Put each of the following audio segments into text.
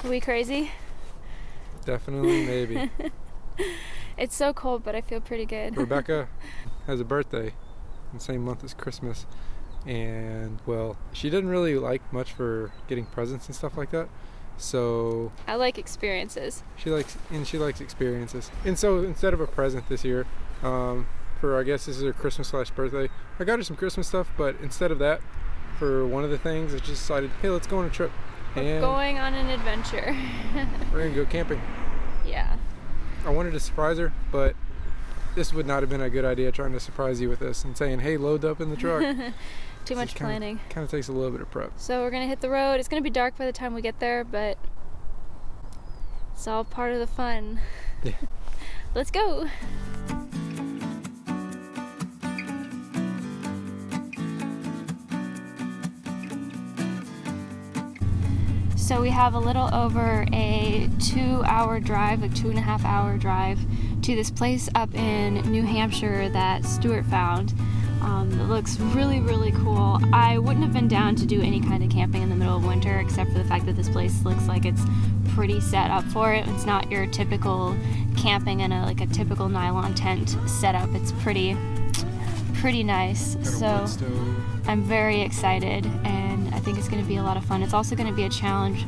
Are we crazy? Definitely, maybe. It's so cold, but I feel pretty good. Rebecca has a birthday in the same month as Christmas, and well, she didn't really like much for getting presents and stuff like that. So I like experiences. She likes experiences. And so instead of a present this year, for I guess this is her Christmas/birthday, I got her some Christmas stuff, but instead of that, for one of the things, I just decided, hey, let's go on a trip. We're going on an adventure. We're gonna go camping. Yeah. I wanted to surprise her, but this would not have been a good idea, trying to surprise you with this and saying, hey, load up in the truck. Too much planning. Kind of takes a little bit of prep. So we're gonna hit the road. It's gonna be dark by the time we get there, but it's all part of the fun. Yeah. Let's go. So we have a little over a 2-hour drive, like 2.5-hour drive to this place up in New Hampshire that Stuart found. It looks really, really cool. I wouldn't have been down to do any kind of camping in the middle of winter, except for the fact that this place looks like it's pretty set up for it. It's not your typical camping in a typical nylon tent setup. It's pretty nice. So I'm very excited, and I think it's going to be a lot of fun. It's also going to be a challenge,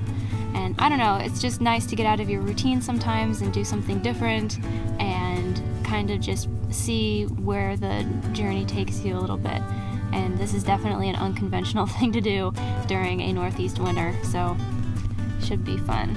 and I don't know, it's just nice to get out of your routine sometimes and do something different and kind of just see where the journey takes you a little bit. And this is definitely an unconventional thing to do during a northeast winter, so should be fun.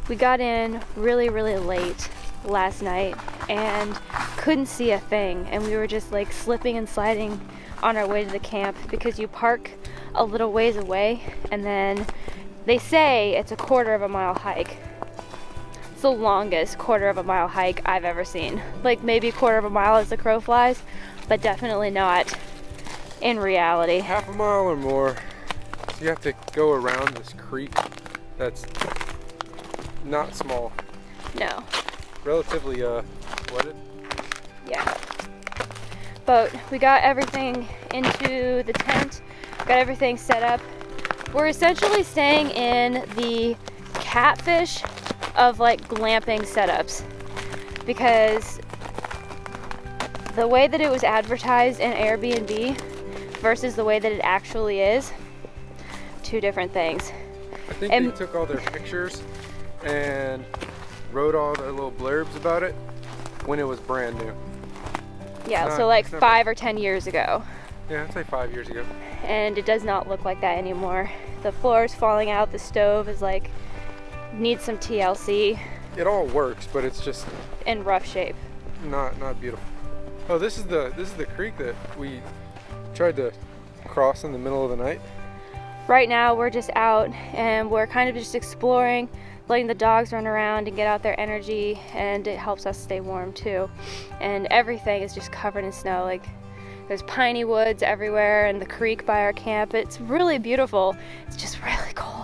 We got in really, really late last night and couldn't see a thing, and we were just like slipping and sliding on our way to the camp because you park a little ways away and then they say it's a 1/4 mile hike. It's the longest 1/4 mile hike I've ever seen. Like maybe 1/4 mile as the crow flies, but definitely not in reality. 1/2 mile or more. So you have to go around this creek that's not small. No. Relatively flooded. Yeah. But we got everything into the tent, got everything set up. We're essentially staying in the catfish of like glamping setups, because the way that it was advertised in Airbnb versus the way that it actually is, two different things. I think they took all their pictures and wrote all their little blurbs about it when it was brand new. Yeah, so like 5 or 10 years ago. Yeah, I'd say 5 years ago. And it does not look like that anymore. The floor is falling out, the stove is like, needs some TLC. It all works, but it's just in rough shape. Not beautiful. Oh, this is the creek that we tried to cross in the middle of the night. Right now we're just out and we're kind of just exploring, letting the dogs run around and get out their energy, and it helps us stay warm too. And everything is just covered in snow. Like there's piney woods everywhere and the creek by our camp. It's really beautiful. It's just really cold.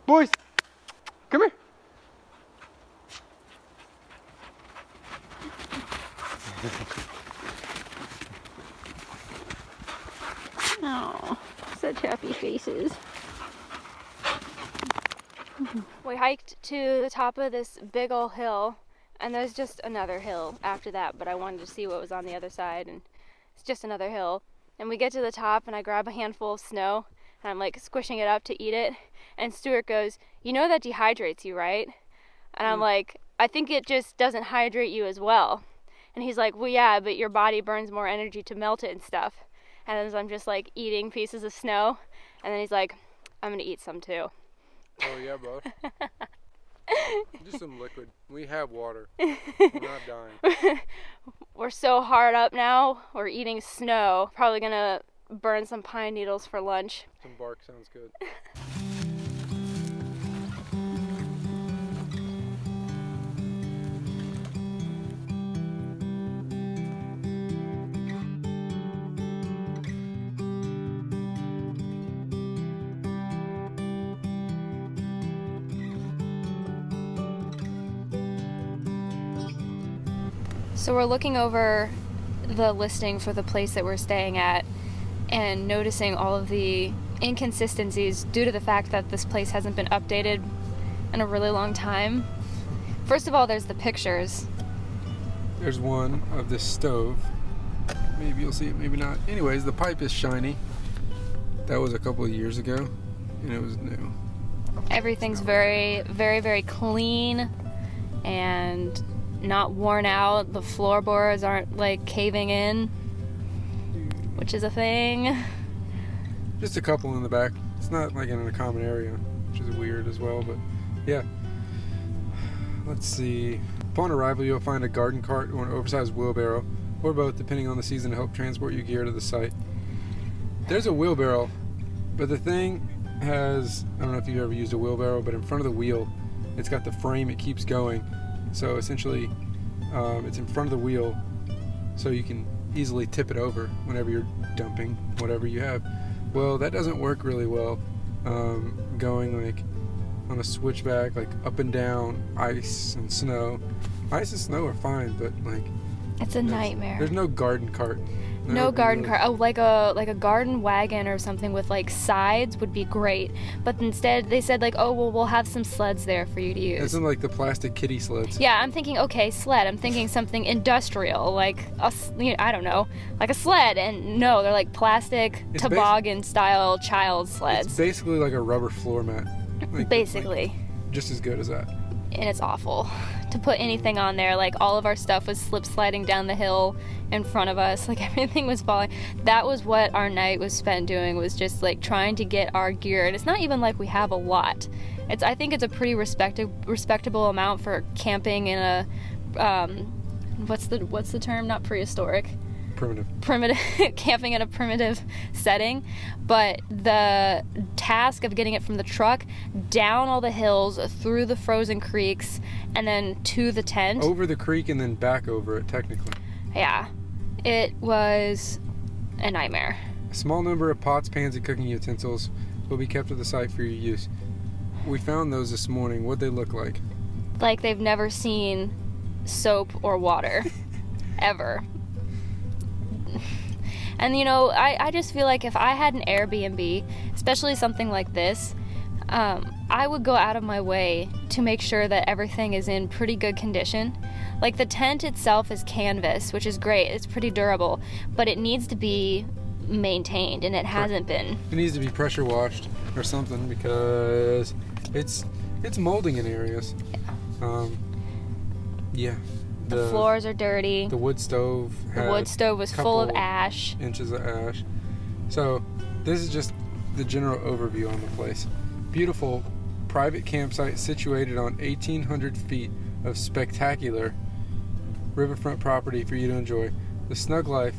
Boys, come here. Oh, such happy faces. We hiked to the top of this big old hill And there's just another hill after that, but I wanted to see what was on the other side, and it's just another hill. And we get to the top, and I grab a handful of snow, and I'm like squishing it up to eat it. And Stuart goes, "You know that dehydrates you, right?" And I'm like, "I think it just doesn't hydrate you as well." And he's like, "Well, yeah, but your body burns more energy to melt it and stuff." And as I'm just like eating pieces of snow, and then he's like, "I'm gonna eat some too." Oh yeah, bud. Just some liquid. We have water. We're not dying. We're so hard up now. We're eating snow. Probably gonna burn some pine needles for lunch. Some bark sounds good. So we're looking over the listing for the place that we're staying at and noticing all of the inconsistencies due to the fact that this place hasn't been updated in a really long time. First of all, there's the pictures. There's one of this stove. Maybe you'll see it, maybe not. Anyways, the pipe is shiny. That was a couple of years ago, and it was new. Everything's very, very, very clean and not worn out. The floorboards aren't like caving in, which is a thing. Just a couple in the back. It's not like in a common area, which is weird as well, but yeah. Let's see. Upon arrival, you'll find a garden cart or an oversized wheelbarrow, or both, depending on the season, to help transport your gear to the site. There's a wheelbarrow, but the thing has, I don't know if you've ever used a wheelbarrow, but in front of the wheel, it's got the frame, it keeps going. So essentially, it's in front of the wheel, so you can easily tip it over whenever you're dumping whatever you have. Well, that doesn't work really well going like on a switchback, like up and down ice and snow. Ice and snow are fine, but like it's a nightmare. There's no garden cart. No garden cart. Oh, like a garden wagon or something with like sides would be great. But instead they said like, oh well, we'll have some sleds there for you to use. It's like the plastic kiddie sleds. Yeah, I'm thinking okay, sled. I'm thinking something industrial, like I don't know, like a sled. And no, they're like plastic toboggan style child sleds. It's basically like a rubber floor mat. Basically. Just as good as that. And it's awful to put anything on there. Like all of our stuff was slip sliding down the hill in front of us. Like everything was falling. That was what our night was spent doing, was just like trying to get our gear. And it's not even like we have a lot. I think it's a pretty respectable amount for camping in a what's the term? Not prehistoric. Primitive. Camping in a primitive setting. But the task of getting it from the truck down all the hills, through the frozen creeks, and then to the tent. Over the creek and then back over it, technically. Yeah. It was a nightmare. A small number of pots, pans, and cooking utensils will be kept at the site for your use. We found those this morning. What'd they look like? Like they've never seen soap or water. Ever. And I just feel like if I had an Airbnb, especially something like this, I would go out of my way to make sure that everything is in pretty good condition. Like the tent itself is canvas, which is great. It's pretty durable, but it needs to be maintained, and it hasn't been. It needs to be pressure washed or something because it's molding in areas. Yeah. The floors are dirty. The wood stove was full of ash. Inches of ash. So this is just the general overview on the place. Beautiful private campsite situated on 1,800 feet of spectacular riverfront property for you to enjoy. The Snug Life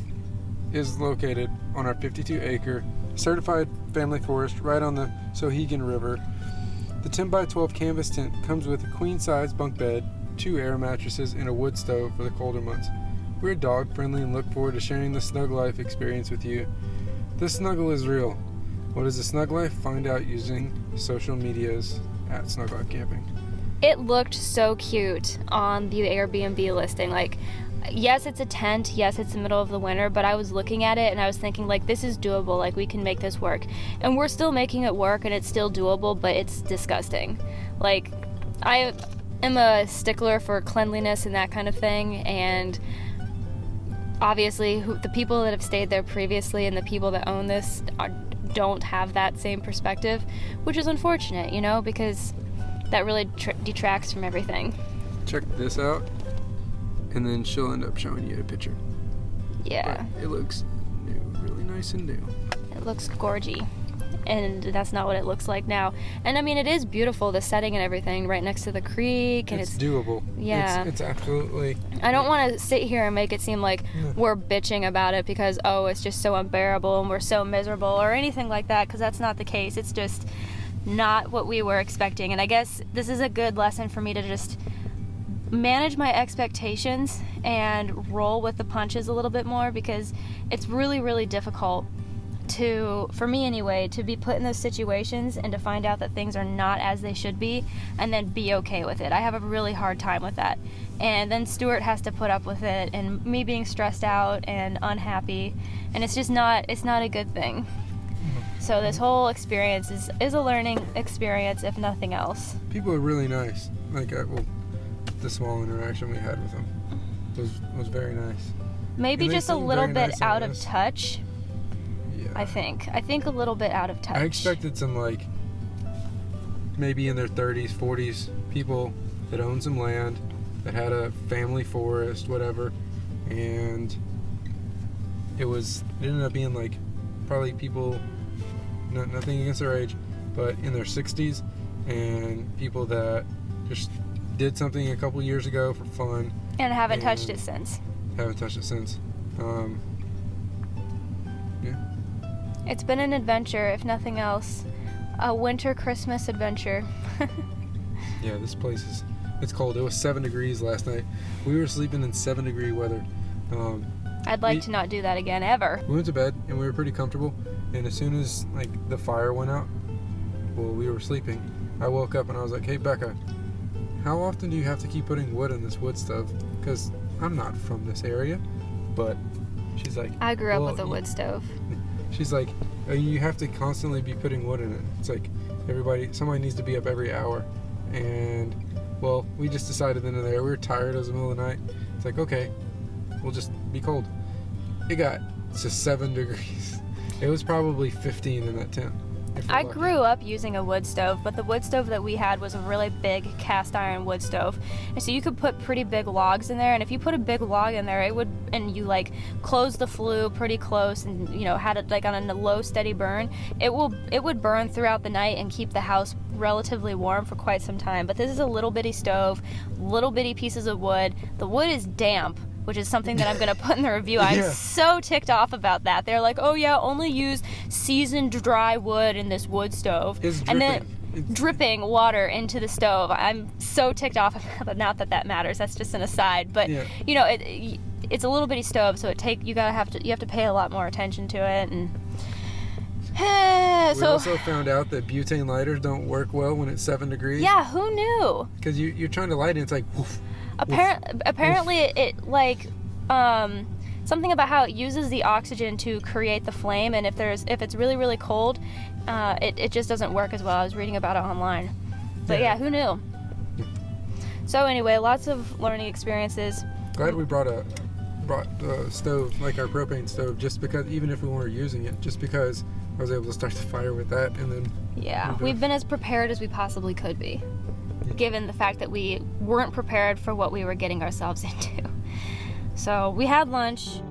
is located on our 52-acre certified family forest right on the Sliiigly River. The 10x12 canvas tent comes with a queen-size bunk bed, 2 air mattresses, and a wood stove for the colder months. We're dog friendly and look forward to sharing the Snug Life experience with you. This snuggle is real. What is the Snug Life? Find out using social medias at Snug Life Camping. It looked so cute on the Airbnb listing. Like, yes, it's a tent. Yes, it's the middle of the winter, but I was looking at it and I was thinking, like, this is doable. Like, we can make this work. And we're still making it work, and it's still doable, but it's disgusting. Like, am a stickler for cleanliness and that kind of thing, and obviously the people that have stayed there previously and the people that own this don't have that same perspective, which is unfortunate, because that really detracts from everything. Check this out, and then she'll end up showing you a picture. Yeah. But it looks new, really nice and new. It looks gorgy. And that's not what it looks like now. And I mean, it is beautiful, the setting and everything, right next to the creek. And it's doable. Yeah. It's absolutely... I don't want to sit here and make it seem like we're bitching about it because, it's just so unbearable and we're so miserable or anything like that, because that's not the case. It's just not what we were expecting. And I guess this is a good lesson for me to just manage my expectations and roll with the punches a little bit more, because it's really, really difficult for me anyway, to be put in those situations and to find out that things are not as they should be and then be okay with it. I have a really hard time with that. And then Stuart has to put up with it and me being stressed out and unhappy, and it's not a good thing. So this whole experience is a learning experience, if nothing else. People are really nice. Like, the small interaction we had with them was very nice. Maybe just a little bit out of touch. I think a little bit out of touch. I expected some, maybe in their 30s, 40s people that owned some land, that had a family forest, whatever, and it ended up being probably people, nothing against their age, but in their 60s, and people that just did something a couple years ago for fun. And haven't touched it since. Yeah. It's been an adventure, if nothing else. A winter Christmas adventure. Yeah, this place it's cold. It was 7 degrees last night. We were sleeping in 7-degree weather. I'd like to not do that again, ever. We went to bed, and we were pretty comfortable. And as soon as, the fire went out, we were sleeping, I woke up and I was like, hey, Becca, how often do you have to keep putting wood in this wood stove? Because I'm not from this area. But she's like... I grew up with a wood stove. She's like, you have to constantly be putting wood in it. It's like somebody needs to be up every hour. And, we just decided then and there, we were tired, it was the middle of the night. It's like, okay, we'll just be cold. It got to 7 degrees. It was probably 15 in that tent. I grew up using a wood stove, but the wood stove that we had was a really big cast iron wood stove. And so you could put pretty big logs in there, and if you put a big log in there, and you close the flue pretty close and had it on a low steady burn, it would burn throughout the night and keep the house relatively warm for quite some time. But this is a little bitty stove, little bitty pieces of wood. The wood is damp, which is something that I'm going to put in the review. I'm so ticked off about that. They're like, oh yeah, only use seasoned dry wood in this wood stove. It's and dripping. then dripping water into the stove. I'm so ticked off about that. Not that matters. That's just an aside. But it's a little bitty stove, so you have to pay a lot more attention to it. And we also found out that butane lighters don't work well when it's 7 degrees. Yeah, who knew? Because you're trying to light it, it's like woof. Apparently it something about how it uses the oxygen to create the flame, and if it's really, really cold, it just doesn't work as well. I was reading about it online. But yeah, who knew? So anyway, lots of learning experiences. Glad we brought a stove, like our propane stove, just because, even if we weren't using it, just because I was able to start the fire with that, and then... Yeah, we've been as prepared as we possibly could be, given the fact that we weren't prepared for what we were getting ourselves into. So we had lunch.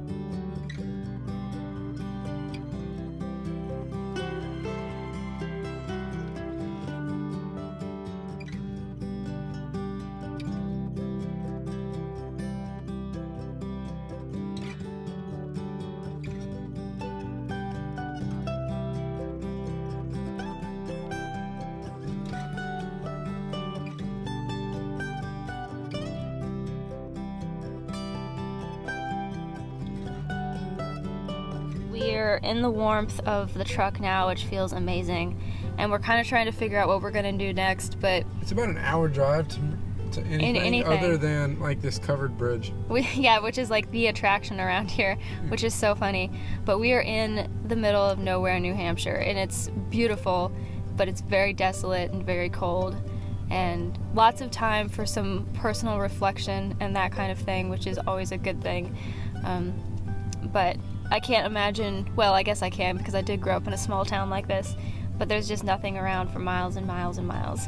We're in the warmth of the truck now, which feels amazing, and we're kind of trying to figure out what we're going to do next, but... It's about an hour drive to anything other than, this covered bridge. Which is, the attraction around here, which is so funny. But we are in the middle of nowhere, New Hampshire, and it's beautiful, but it's very desolate and very cold. and lots of time for some personal reflection and that kind of thing, which is always a good thing. But I can't imagine, well, I guess I can because I did grow up in a small town like this, but there's just nothing around for miles and miles and miles.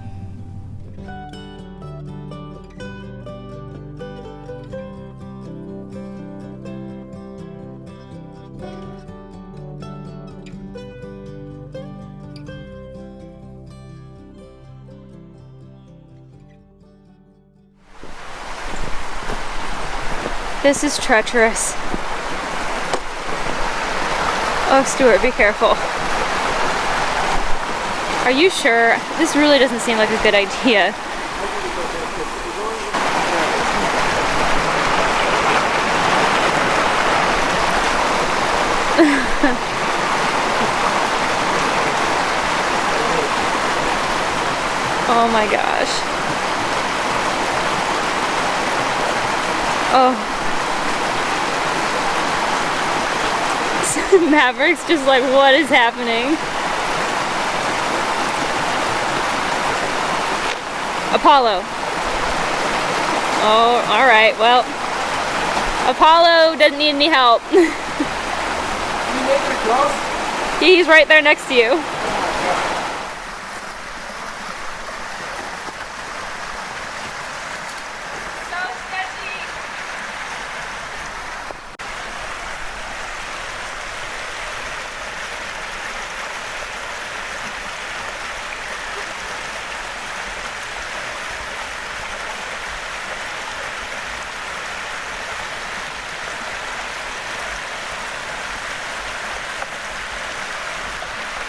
This is treacherous. Oh, Stuart, be careful. Are you sure? This really doesn't seem like a good idea. Oh my gosh. Oh. Maverick's just like, what is happening? Apollo. Oh, alright, well. Apollo doesn't need any help. He's right there next to you.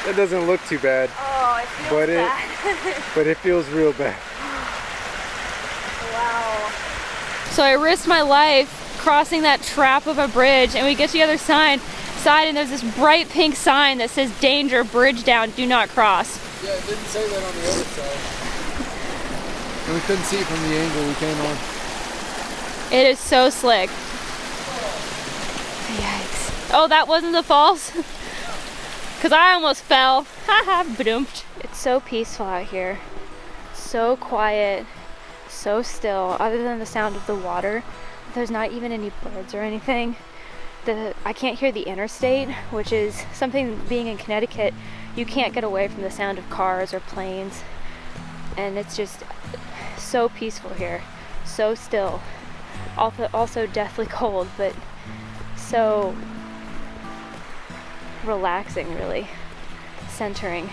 That doesn't look too bad. Oh, it feels bad. But it feels real bad. Wow. So I risked my life crossing that trap of a bridge, and we get to the other side, and there's this bright pink sign that says danger, bridge down, do not cross. Yeah, it didn't say that on the other side. And we couldn't see it from the angle we came on. It is so slick. Yikes. Oh, that wasn't the falls? Because I almost fell. Haha, badoomped. It's so peaceful out here. So quiet. So still. Other than the sound of the water, there's not even any birds or anything. I can't hear the interstate, which is something, being in Connecticut, you can't get away from the sound of cars or planes. And it's just so peaceful here. So still. Also deathly cold, but so relaxing, really. Centering.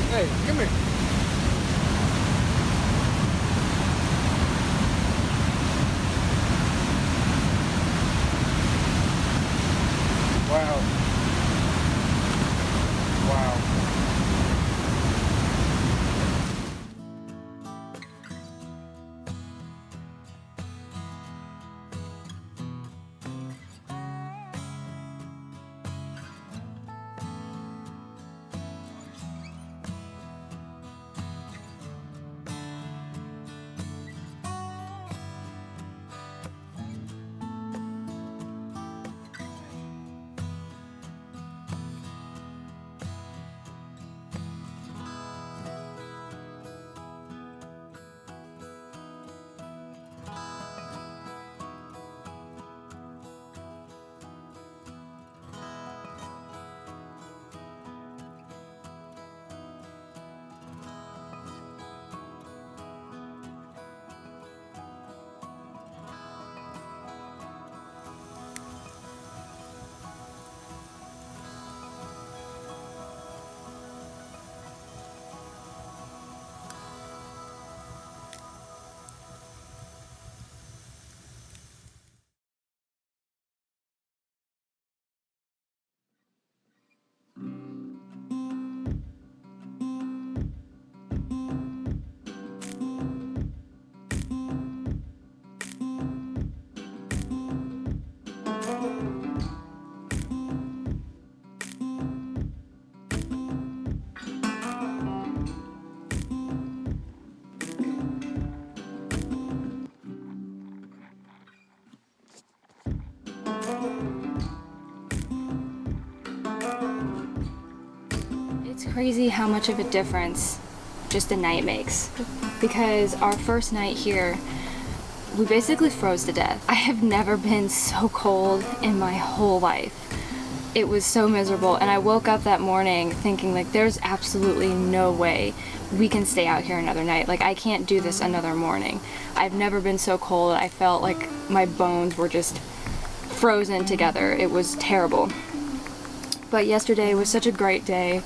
Hey, come here. Wow. Wow. crazy how much of a difference just a night makes. Because our first night here, we basically froze to death. I have never been so cold in my whole life. It was so miserable, and I woke up that morning thinking like there's absolutely no way we can stay out here another night. Like I can't do this another morning. I've never been so cold. I felt like my bones were just frozen together. It was terrible. But yesterday was such a great day,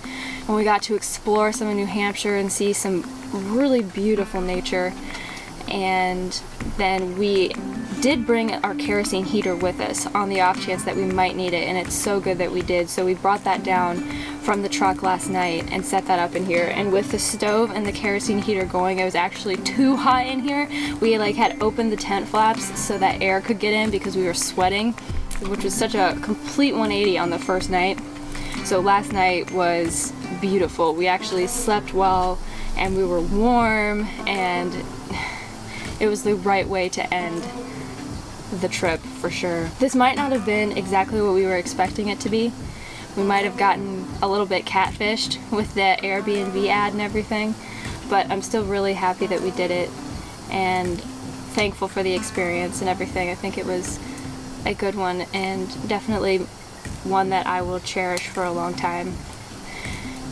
and we got to explore some of New Hampshire and see some really beautiful nature. And then we did bring our kerosene heater with us on the off chance that we might need it, and it's so good that we did. So we brought that down from the truck last night and set that up in here. And with the stove and the kerosene heater going, it was actually too hot in here. We like had opened the tent flaps so that air could get in because we were sweating, which was such a complete 180 on the first night. So last night was beautiful. We actually slept well and we were warm, and it was the right way to end the trip for sure. This might not have been exactly what we were expecting it to be. We might have gotten a little bit catfished with the Airbnb ad and everything, but I'm still really happy that we did it and thankful for the experience and everything. I think it was a good one, and definitely one that I will cherish for a long time.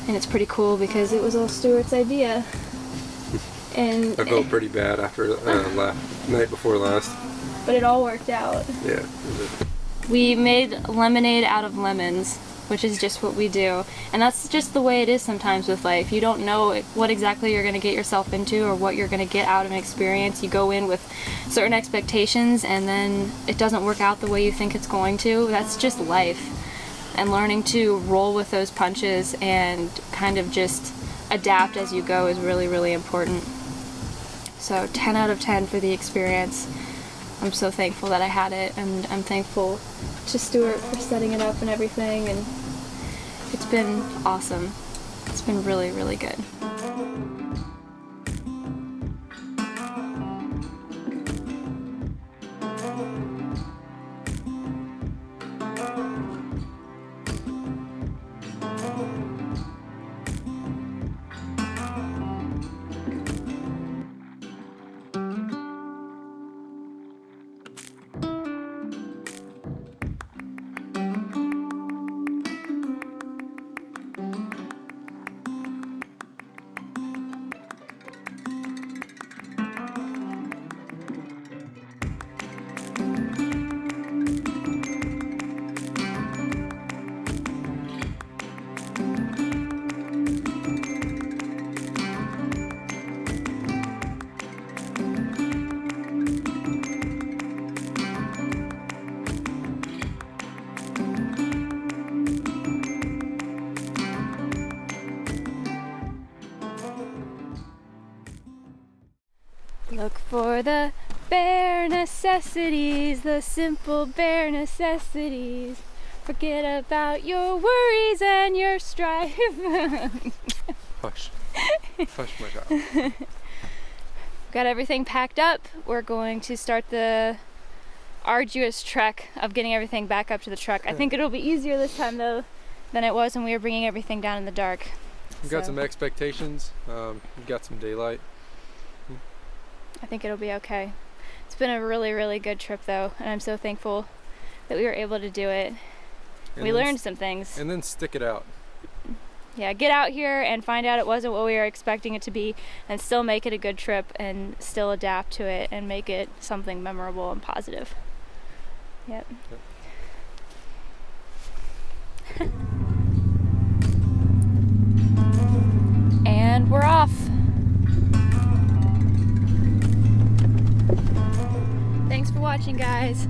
And it's pretty cool because it was all Stuart's idea. And I felt pretty bad after night before last. But it all worked out. Yeah. We made lemonade out of lemons, which is just what we do. And that's just the way it is sometimes with life. You don't know what exactly you're going to get yourself into or what you're going to get out of an experience. You go in with certain expectations and then it doesn't work out the way you think it's going to. That's just life. And learning to roll with those punches and kind of just adapt as you go is really, really important. So 10 out of 10 for the experience. I'm so thankful that I had it, and I'm thankful to Stuart for setting it up and everything, and it's been awesome. It's been really, really good. Look for the bare necessities, the simple bare necessities. Forget about your worries and your strife. Hush. Hush, my child. Got everything packed up. We're going to start the arduous trek of getting everything back up to the truck. I think it'll be easier this time though than it was when we were bringing everything down in the dark. We've got some expectations. We've got some daylight. I think it'll be okay. It's been a really, really good trip though, and I'm so thankful that we were able to do it. And we learned some things. And then stick it out. Yeah, get out here and find out it wasn't what we were expecting it to be, and still make it a good trip and still adapt to it and make it something memorable and positive. Yep. And we're off. Thanks for watching, guys.